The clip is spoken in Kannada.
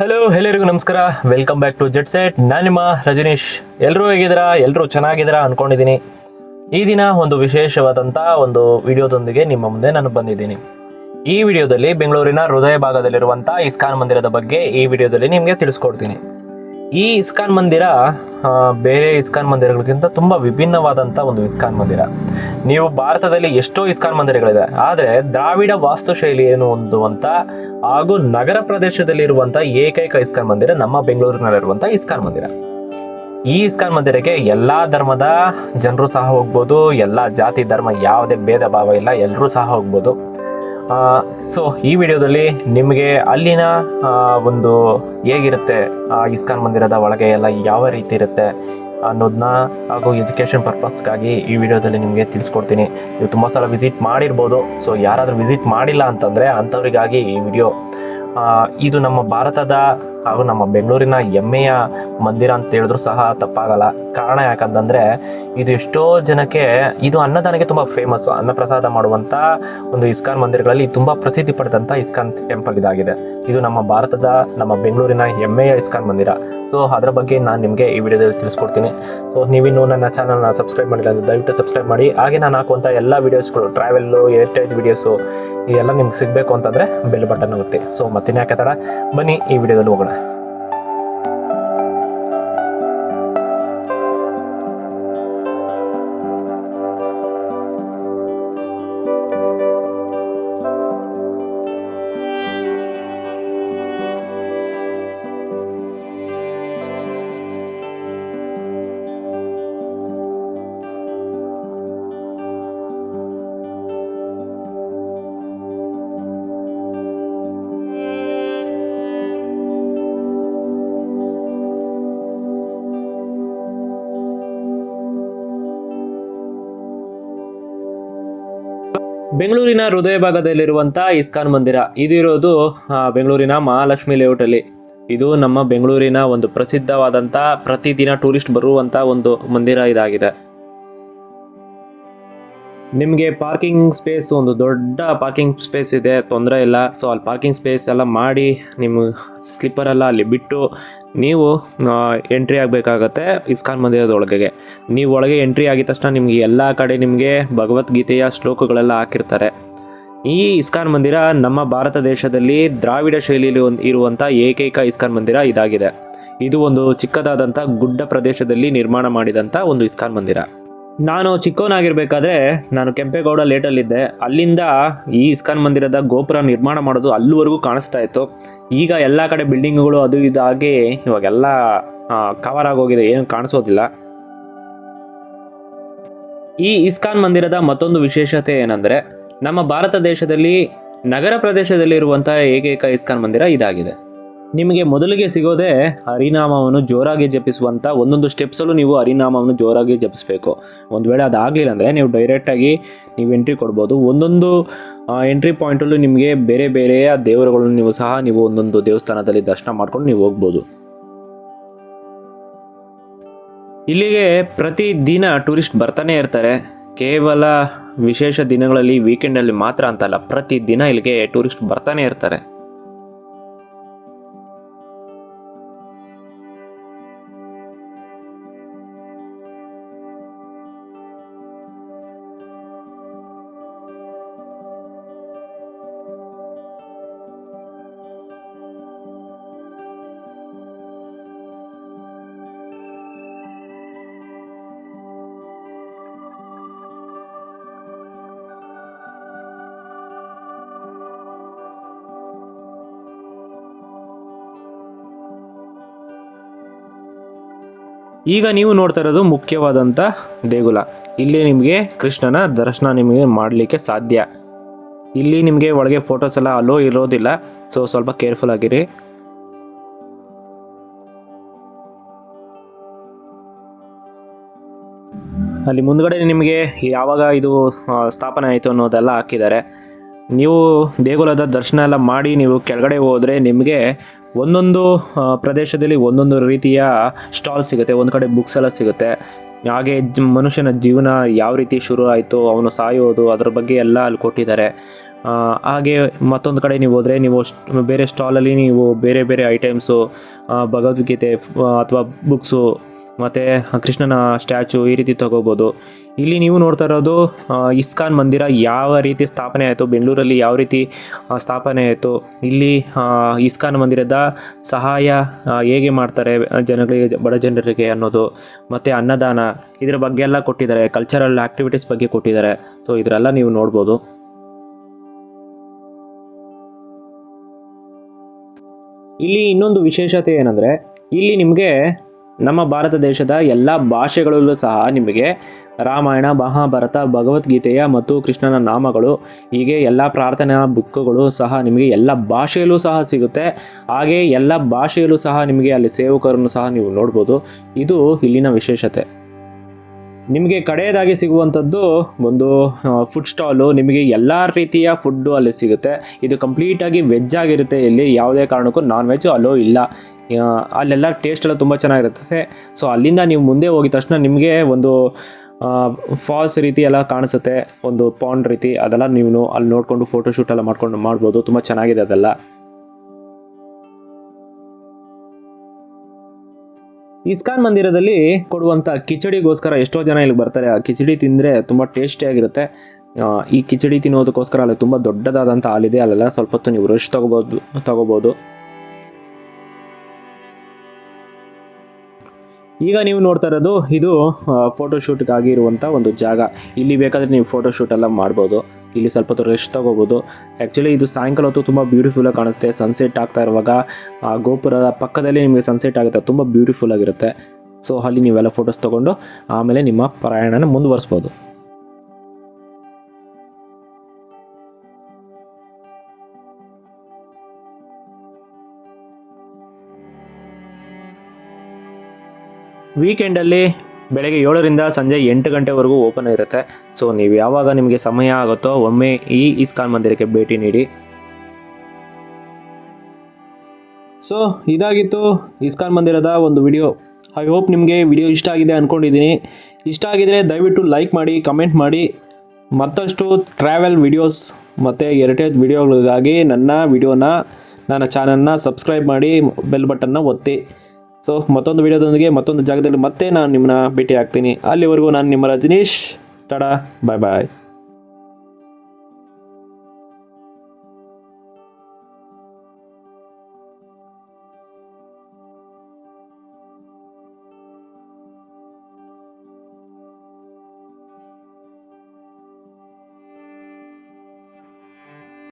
ಹಲೋ ಎಲ್ಲರಿಗೂ ನಮಸ್ಕಾರ. Welcome back to Jet Set. ನಾನು ನಿಮ್ಮ ರಜನೀಶ್. ಎಲ್ಲರೂ ಹೇಗಿದ್ದೀರಾ? ಎಲ್ಲರೂ ಚೆನ್ನಾಗಿದ್ದೀರಾ ಅನ್ಕೊಂಡಿದ್ದೀನಿ. ಈ ದಿನ ಒಂದು ವಿಶೇಷವಾದಂಥ ಒಂದು ವಿಡಿಯೋದೊಂದಿಗೆ ನಿಮ್ಮ ಮುಂದೆ ನಾನು ಬಂದಿದ್ದೀನಿ. ಈ ವಿಡಿಯೋದಲ್ಲಿ ಬೆಂಗಳೂರಿನ ಹೃದಯ ಭಾಗದಲ್ಲಿರುವಂಥ ಇಸ್ಕಾನ್ ಮಂದಿರದ ಬಗ್ಗೆ ಈ ವಿಡಿಯೋದಲ್ಲಿ ನಿಮಗೆ ತಿಳಿಸ್ಕೊಡ್ತೀನಿ. ಈ ಇಸ್ಕಾನ್ ಮಂದಿರ ಬೇರೆ ಇಸ್ಕಾನ್ ಮಂದಿರಗಳಿಗಿಂತ ತುಂಬ ವಿಭಿನ್ನವಾದಂಥ ಒಂದು ಇಸ್ಕಾನ್ ಮಂದಿರ. ನೀವು ಭಾರತದಲ್ಲಿ ಎಷ್ಟೋ ಇಸ್ಕಾನ್ ಮಂದಿರಗಳಿದೆ, ಆದರೆ ದ್ರಾವಿಡ ವಾಸ್ತುಶೈಲಿಯನ್ನು ಹೊಂದುವಂಥ ಹಾಗೂ ನಗರ ಪ್ರದೇಶದಲ್ಲಿರುವಂಥ ಏಕೈಕ ಇಸ್ಕಾನ್ ಮಂದಿರ ನಮ್ಮ ಬೆಂಗಳೂರಿನಲ್ಲಿರುವಂಥ ಇಸ್ಕಾನ್ ಮಂದಿರ. ಈ ಇಸ್ಕಾನ್ ಮಂದಿರಕ್ಕೆ ಎಲ್ಲ ಧರ್ಮದ ಜನರು ಸಹ ಹೋಗ್ಬೋದು, ಎಲ್ಲ ಜಾತಿ ಧರ್ಮ ಯಾವುದೇ ಭೇದ ಭಾವ ಇಲ್ಲ, ಎಲ್ಲರೂ ಸಹ ಹೋಗ್ಬೋದು. ಸೊ ಈ ವಿಡಿಯೋದಲ್ಲಿ ನಿಮಗೆ ಅಲ್ಲಿನ ಒಂದು ಹೇಗಿರುತ್ತೆ, ಇಸ್ಕಾನ್ ಮಂದಿರದ ಒಳಗೆ ಎಲ್ಲ ಯಾವ ರೀತಿ ಇರುತ್ತೆ ಅನ್ನೋದನ್ನ ಹಾಗೂ ಎಜುಕೇಷನ್ ಪರ್ಪಸ್ಗಾಗಿ ಈ ವಿಡಿಯೋದಲ್ಲಿ ನಿಮಗೆ ತಿಳಿಸ್ಕೊಡ್ತೀನಿ. ನೀವು ತುಂಬ ಸಲ ವಿಸಿಟ್ ಮಾಡಿರ್ಬೋದು. ಸೊ ಯಾರಾದರೂ ವಿಸಿಟ್ ಮಾಡಿಲ್ಲ ಅಂತಂದರೆ ಅಂಥವ್ರಿಗಾಗಿ ಈ ವಿಡಿಯೋ. ಇದು ನಮ್ಮ ಭಾರತದ ಹಾಗೂ ನಮ್ಮ ಬೆಂಗಳೂರಿನ ಹೆಮ್ಮೆಯ ಮಂದಿರ ಅಂತ ಹೇಳಿದ್ರು ಸಹ ತಪ್ಪಾಗಲ್ಲ. ಕಾರಣ ಯಾಕಂತಂದರೆ ಇದು ಎಷ್ಟೋ ಜನಕ್ಕೆ ಇದು ಅನ್ನದಾನಕ್ಕೆ ತುಂಬ ಫೇಮಸ್ಸು. ಅನ್ನಪ್ರಸಾದ ಮಾಡುವಂಥ ಒಂದು ಇಸ್ಕಾನ್ ಮಂದಿರಗಳಲ್ಲಿ ತುಂಬ ಪ್ರಸಿದ್ಧಿ ಪಡೆದಂಥ ಇಸ್ಕಾನ್ ಟೆಂಪಲ್ ಇದಾಗಿದೆ. ಇದು ನಮ್ಮ ಭಾರತದ ನಮ್ಮ ಬೆಂಗಳೂರಿನ ಹೆಮ್ಮೆಯ ಇಸ್ಕಾನ್ ಮಂದಿರ. ಸೊ ಅದರ ಬಗ್ಗೆ ನಾನು ನಿಮಗೆ ಈ ವಿಡಿಯೋದಲ್ಲಿ ತಿಳಿಸ್ಕೊಡ್ತೀನಿ. ಸೊ ನೀವಿನ್ನೂ ನನ್ನ ಚಾನಲ್ನ ಸಬ್ಸ್ಕ್ರೈಬ್ ಮಾಡಿಲ್ಲ ಅಂದರೆ ದಯವಿಟ್ಟು ಸಬ್ಸ್ಕ್ರೈಬ್ ಮಾಡಿ. ಹಾಗೆ ನಾನು ಹಾಕುವಂಥ ಎಲ್ಲ ವೀಡಿಯೋಸ್ಗಳು, ಟ್ರಾವೆಲ್ಲು, ಹೆರಿಟೇಜ್ ವೀಡಿಯೋಸು ಇದೆಲ್ಲ ನಿಮ್ಗೆ ಸಿಗಬೇಕು ಅಂತಂದರೆ ಬೆಲ್ ಬಟನ್ ಒತ್ತಿ. ಸೊ ಮತ್ತಿನ್ಯಾಕೆ ತಡ, ಬನ್ನಿ ಈ ವಿಡಿಯೋದಲ್ಲಿ ಹೋಗೋಣ. ಬೆಂಗಳೂರಿನ ಹೃದಯ ಭಾಗದಲ್ಲಿರುವಂಥ ಇಸ್ಕಾನ್ ಮಂದಿರ ಇದಿರೋದು ಬೆಂಗಳೂರಿನ ಮಹಾಲಕ್ಷ್ಮಿ ಲೇಔಟಲ್ಲಿ. ಇದು ನಮ್ಮ ಬೆಂಗಳೂರಿನ ಒಂದು ಪ್ರಸಿದ್ಧವಾದಂಥ ಪ್ರತಿದಿನ ಟೂರಿಸ್ಟ್ ಬರುವಂಥ ಒಂದು ಮಂದಿರ ಇದಾಗಿದೆ. ನಿಮಗೆ ಪಾರ್ಕಿಂಗ್ ಸ್ಪೇಸ್, ಒಂದು ದೊಡ್ಡ ಪಾರ್ಕಿಂಗ್ ಸ್ಪೇಸ್ ಇದೆ, ತೊಂದರೆ ಇಲ್ಲ. ಸೊ ಅಲ್ಲಿ ಪಾರ್ಕಿಂಗ್ ಸ್ಪೇಸ್ ಎಲ್ಲ ಮಾಡಿ ನಿಮ್ಮ ಸ್ಲಿಪ್ಪರೆಲ್ಲ ಅಲ್ಲಿ ಬಿಟ್ಟು ನೀವು ಎಂಟ್ರಿ ಆಗಬೇಕಾಗತ್ತೆ ಇಸ್ಕಾನ್ ಮಂದಿರದೊಳಗೆ. ನೀವು ಒಳಗೆ ಎಂಟ್ರಿ ಆಗಿದ ತಕ್ಷಣ ನಿಮಗೆ ಎಲ್ಲ ಕಡೆ ನಿಮಗೆ ಭಗವದ್ಗೀತೆಯ ಶ್ಲೋಕಗಳೆಲ್ಲ ಹಾಕಿರ್ತಾರೆ. ಈ ಇಸ್ಕಾನ್ ಮಂದಿರ ನಮ್ಮ ಭಾರತ ದೇಶದಲ್ಲಿ ದ್ರಾವಿಡ ಶೈಲಿಯಲ್ಲಿ ಇರುವಂಥ ಏಕೈಕ ಇಸ್ಕಾನ್ ಮಂದಿರ ಇದಾಗಿದೆ. ಇದು ಒಂದು ಚಿಕ್ಕದಾದಂಥ ಗುಡ್ಡ ಪ್ರದೇಶದಲ್ಲಿ ನಿರ್ಮಾಣ ಮಾಡಿದಂಥ ಒಂದು ಇಸ್ಕಾನ್ ಮಂದಿರ. ನಾನು ಚಿಕ್ಕವನಾಗಿರ್ಬೇಕಾದ್ರೆ ನಾನು ಕೆಂಪೇಗೌಡ ಲೇಟಲ್ಲಿದ್ದೆ. ಅಲ್ಲಿಂದ ಈ ಇಸ್ಕಾನ್ ಮಂದಿರದ ಗೋಪುರ ನಿರ್ಮಾಣ ಮಾಡೋದು ಅಲ್ಲಿವರೆಗೂ ಕಾಣಿಸ್ತಾ ಇತ್ತು. ಈಗ ಎಲ್ಲ ಕಡೆ ಬಿಲ್ಡಿಂಗ್ಗಳು ಅದು ಇದಾಗಿ ಇವಾಗೆಲ್ಲ ಕವರ್ ಆಗೋಗಿದೆ, ಏನು ಕಾಣಿಸೋದಿಲ್ಲ. ಈ ಇಸ್ಕಾನ್ ಮಂದಿರದ ಮತ್ತೊಂದು ವಿಶೇಷತೆ ಏನಂದರೆ ನಮ್ಮ ಭಾರತ ದೇಶದಲ್ಲಿ ನಗರ ಪ್ರದೇಶದಲ್ಲಿರುವಂಥ ಏಕೈಕ ಇಸ್ಕಾನ್ ಮಂದಿರ ಇದಾಗಿದೆ. ನಿಮಗೆ ಮೊದಲಿಗೆ ಸಿಗೋದೇ ಹರಿನಾಮವನ್ನು ಜೋರಾಗಿ ಜಪಿಸುವಂಥ ಒಂದೊಂದು ಸ್ಟೆಪ್ಸಲ್ಲೂ ನೀವು ಹರಿನಾಮವನ್ನು ಜೋರಾಗಿ ಜಪಿಸ್ಬೇಕು. ಒಂದು ವೇಳೆ ಅದಾಗಲಿಲ್ಲ ಅಂದರೆ ನೀವು ಡೈರೆಕ್ಟಾಗಿ ನೀವು ಎಂಟ್ರಿ ಕೊಡ್ಬೋದು. ಒಂದೊಂದು ಎಂಟ್ರಿ ಪಾಯಿಂಟಲ್ಲೂ ನಿಮಗೆ ಬೇರೆ ಬೇರೆಯ ದೇವರುಗಳನ್ನು ನೀವು ಒಂದೊಂದು ದೇವಸ್ಥಾನದಲ್ಲಿ ದರ್ಶನ ಮಾಡ್ಕೊಂಡು ನೀವು ಹೋಗ್ಬೋದು. ಇಲ್ಲಿಗೆ ಪ್ರತಿದಿನ ಟೂರಿಸ್ಟ್ ಬರ್ತಾನೆ ಇರ್ತಾರೆ. ಕೇವಲ ವಿಶೇಷ ದಿನಗಳಲ್ಲಿ, ವೀಕೆಂಡಲ್ಲಿ ಮಾತ್ರ ಅಂತಲ್ಲ, ಪ್ರತಿದಿನ ಇಲ್ಲಿಗೆ ಟೂರಿಸ್ಟ್ ಬರ್ತಾನೆ ಇರ್ತಾರೆ. ಈಗ ನೀವು ನೋಡ್ತಾ ಇರೋದು ಮುಖ್ಯವಾದಂಥ ದೇಗುಲ. ಇಲ್ಲಿ ನಿಮಗೆ ಕೃಷ್ಣನ ದರ್ಶನ ನಿಮಗೆ ಮಾಡಲಿಕ್ಕೆ ಸಾಧ್ಯ. ಇಲ್ಲಿ ನಿಮಗೆ ಒಳಗೆ ಫೋಟೋಸ್ ಎಲ್ಲ ಅಲೋ ಇರೋದಿಲ್ಲ. ಸೊ ಸ್ವಲ್ಪ ಕೇರ್ಫುಲ್ ಆಗಿರಿ. ಅಲ್ಲಿ ಮುಂದ್ಗಡೆ ನಿಮಗೆ ಯಾವಾಗ ಇದು ಸ್ಥಾಪನೆ ಆಯಿತು ಅನ್ನೋದೆಲ್ಲ ಹಾಕಿದ್ದಾರೆ. ನೀವು ದೇಗುಲದ ದರ್ಶನ ಎಲ್ಲ ಮಾಡಿ ನೀವು ಕೆಳಗಡೆ ಹೋದರೆ ನಿಮಗೆ ಒಂದೊಂದು ಪ್ರದೇಶದಲ್ಲಿ ಒಂದೊಂದು ರೀತಿಯ ಸ್ಟಾಲ್ ಸಿಗುತ್ತೆ. ಒಂದು ಕಡೆ ಬುಕ್ಸ್ ಎಲ್ಲ ಸಿಗುತ್ತೆ. ಹಾಗೆ ಮನುಷ್ಯನ ಜೀವನ ಯಾವ ರೀತಿ ಶುರು ಆಯಿತು, ಅವನು ಸಾಯೋದು, ಅದ್ರ ಬಗ್ಗೆ ಎಲ್ಲ ಅಲ್ಲಿ ಕೊಟ್ಟಿದ್ದಾರೆ. ಹಾಗೆ ಮತ್ತೊಂದು ಕಡೆ ನೀವು ಹೋದರೆ ನೀವು ಬೇರೆ ಸ್ಟಾಲಲ್ಲಿ ನೀವು ಬೇರೆ ಬೇರೆ ಐಟಮ್ಸು, ಭಗವದ್ಗೀತೆ ಅಥವಾ ಬುಕ್ಸು ಮತ್ತು ಕೃಷ್ಣನ ಸ್ಟ್ಯಾಚು ಈ ರೀತಿ ತಗೋಬೋದು. ಇಲ್ಲಿ ನೀವು ನೋಡ್ತಾ ಇರೋದು ಇಸ್ಕಾನ್ ಮಂದಿರ ಯಾವ ರೀತಿ ಸ್ಥಾಪನೆ ಆಯಿತು, ಬೆಂಗಳೂರಲ್ಲಿ ಯಾವ ರೀತಿ ಸ್ಥಾಪನೆ ಆಯಿತು, ಇಲ್ಲಿ ಇಸ್ಕಾನ್ ಮಂದಿರದ ಸಹಾಯ ಹೇಗೆ ಮಾಡ್ತಾರೆ ಜನಗಳಿಗೆ, ಬಡ ಜನರಿಗೆ ಅನ್ನೋದು, ಮತ್ತು ಅನ್ನದಾನ, ಇದರ ಬಗ್ಗೆ ಎಲ್ಲ ಕೊಟ್ಟಿದ್ದಾರೆ. ಕಲ್ಚರಲ್ ಆ್ಯಕ್ಟಿವಿಟೀಸ್ ಬಗ್ಗೆ ಕೊಟ್ಟಿದ್ದಾರೆ. ಸೊ ಇದರೆಲ್ಲ ನೀವು ನೋಡ್ಬೋದು. ಇಲ್ಲಿ ಇನ್ನೊಂದು ವಿಶೇಷತೆ ಏನಂದರೆ, ಇಲ್ಲಿ ನಿಮಗೆ ನಮ್ಮ ಭಾರತ ದೇಶದ ಎಲ್ಲ ಭಾಷೆಗಳಲ್ಲೂ ಸಹ ನಿಮಗೆ ರಾಮಾಯಣ, ಮಹಾಭಾರತ, ಭಗವದ್ಗೀತೆಯ ಮತ್ತು ಕೃಷ್ಣನ ನಾಮಗಳು, ಹೀಗೆ ಎಲ್ಲ ಪ್ರಾರ್ಥನಾ ಬುಕ್ಗಳು ಸಹ ನಿಮಗೆ ಎಲ್ಲ ಭಾಷೆಯಲ್ಲೂ ಸಹ ಸಿಗುತ್ತೆ. ಹಾಗೆ ಎಲ್ಲ ಭಾಷೆಯಲ್ಲೂ ಸಹ ನಿಮಗೆ ಅಲ್ಲಿ ಸೇವಕರನ್ನು ಸಹ ನೀವು ನೋಡ್ಬೋದು. ಇದು ಇಲ್ಲಿನ ವಿಶೇಷತೆ. ನಿಮಗೆ ಕಡೆಯದಾಗಿ ಸಿಗುವಂಥದ್ದು ಒಂದು ಫುಡ್ ಸ್ಟಾಲು. ನಿಮಗೆ ಎಲ್ಲ ರೀತಿಯ ಫುಡ್ಡು ಅಲ್ಲಿ ಸಿಗುತ್ತೆ. ಇದು ಕಂಪ್ಲೀಟಾಗಿ ವೆಜ್ ಆಗಿರುತ್ತೆ. ಇಲ್ಲಿ ಯಾವುದೇ ಕಾರಣಕ್ಕೂ ನಾನ್ ವೆಜ್ ಅಲೋ ಇಲ್ಲ. ಅಲ್ಲೆಲ್ಲ ಟೇಸ್ಟ್ ಎಲ್ಲ ತುಂಬ ಚೆನ್ನಾಗಿರುತ್ತೆ. ಸೊ ಅಲ್ಲಿಂದ ನೀವು ಮುಂದೆ ಹೋಗಿದ ತಕ್ಷಣ ನಿಮಗೆ ಒಂದು ಫಾಲ್ಸ್ ರೀತಿ ಎಲ್ಲ ಕಾಣಿಸುತ್ತೆ, ಒಂದು ಪಾಂಡ್ ರೀತಿ. ಅದೆಲ್ಲ ನೀವು ಅಲ್ಲಿ ನೋಡಿಕೊಂಡು ಫೋಟೋಶೂಟ್ ಎಲ್ಲ ಮಾಡ್ಬೋದು. ತುಂಬ ಚೆನ್ನಾಗಿದೆ ಅದೆಲ್ಲ. ಇಸ್ಕಾನ್ ಮಂದಿರದಲ್ಲಿ ಕೊಡುವಂಥ ಕಿಚಡಿಗೋಸ್ಕರ ಎಷ್ಟೋ ಜನ ಇಲ್ಲಿ ಬರ್ತಾರೆ. ಆ ಕಿಚಡಿ ತಿಂದರೆ ತುಂಬ ಟೇಸ್ಟಿಯಾಗಿರುತ್ತೆ. ಈ ಕಿಚಡಿ ತಿನ್ನೋದಕ್ಕೋಸ್ಕರ ಅಲ್ಲಿ ತುಂಬ ದೊಡ್ಡದಾದಂಥ ಹಾಲಿದೆ. ಅಲ್ಲೆಲ್ಲ ಸ್ವಲ್ಪ ಹೊತ್ತು ನೀವು ರೆಸ್ಟ್ ತಗೋಬೋದು. ಈಗ ನೀವು ನೋಡ್ತಾ ಇರೋದು ಇದು ಫೋಟೋಶೂಟ್ಗಾಗಿ ಇರುವಂಥ ಒಂದು ಜಾಗ. ಇಲ್ಲಿ ಬೇಕಾದರೆ ನೀವು ಫೋಟೋಶೂಟ್ ಎಲ್ಲ ಮಾಡ್ಬೋದು. ಇಲ್ಲಿ ಸ್ವಲ್ಪ ಹೊತ್ತು ರೆಸ್ಟ್ ತಗೋಬೋದು. ಆ್ಯಕ್ಚುಲಿ ಇದು ಸಾಯಂಕಾಲ ಹೊತ್ತು ತುಂಬ ಬ್ಯೂಟಿಫುಲ್ಲಾಗಿ ಕಾಣಿಸುತ್ತೆ. ಸನ್ಸೆಟ್ ಆಗ್ತಾ ಇರುವಾಗ ಆ ಗೋಪುರದ ಪಕ್ಕದಲ್ಲಿ ನಿಮಗೆ ಸನ್ಸೆಟ್ ಆಗುತ್ತೆ, ತುಂಬ ಬ್ಯೂಟಿಫುಲ್ ಆಗಿರುತ್ತೆ. ಸೊ ಅಲ್ಲಿ ನೀವೆಲ್ಲ ಫೋಟೋಸ್ ತೊಗೊಂಡು ಆಮೇಲೆ ನಿಮ್ಮ ಪ್ರಯಾಣನ ಮುಂದುವರಿಸ್ಬೋದು. ವೀಕೆಂಡಲ್ಲಿ ಬೆಳಗ್ಗೆ 7ರಿಂದ ಸಂಜೆ 8 ಗಂಟೆವರೆಗೂ ಓಪನ್ ಇರುತ್ತೆ. ಸೊ ನೀವು ಯಾವಾಗ ನಿಮಗೆ ಸಮಯ ಆಗುತ್ತೋ ಒಮ್ಮೆ ಈ ಇಸ್ಕಾನ್ ಮಂದಿರಕ್ಕೆ ಭೇಟಿ ನೀಡಿ. ಸೊ ಇದಾಗಿತ್ತು ಇಸ್ಕಾನ್ ಮಂದಿರದ ಒಂದು ವಿಡಿಯೋ. ಐ ಹೋಪ್ ನಿಮಗೆ ವಿಡಿಯೋ ಇಷ್ಟ ಆಗಿದೆ ಅಂದ್ಕೊಂಡಿದ್ದೀನಿ. ಇಷ್ಟ ಆಗಿದರೆ ದಯವಿಟ್ಟು ಲೈಕ್ ಮಾಡಿ, ಕಮೆಂಟ್ ಮಾಡಿ. ಮತ್ತಷ್ಟು ಟ್ರಾವೆಲ್ ವಿಡಿಯೋಸ್ ಮತ್ತು ಹೆರಿಟೇಜ್ ವಿಡಿಯೋಗಳಿಗಾಗಿ ನನ್ನ ಚಾನಲ್ನ ಸಬ್ಸ್ಕ್ರೈಬ್ ಮಾಡಿ, ಬೆಲ್ ಬಟನ್ನ ಒತ್ತಿ. ಸೊ ಮತ್ತೊಂದು ವಿಡಿಯೋದೊಂದಿಗೆ ಮತ್ತೊಂದು ಜಾಗದಲ್ಲಿ ಮತ್ತೆ ನಾನು ನಿಮ್ಮನ್ನ ಭೇಟಿ ಆಗ್ತೀನಿ. ಅಲ್ಲಿವರೆಗೂ ನಾನು ನಿಮ್ಮ ರಜನೀಶ್. ಟಾಟಾ, ಬಾಯ್ ಬಾಯ್.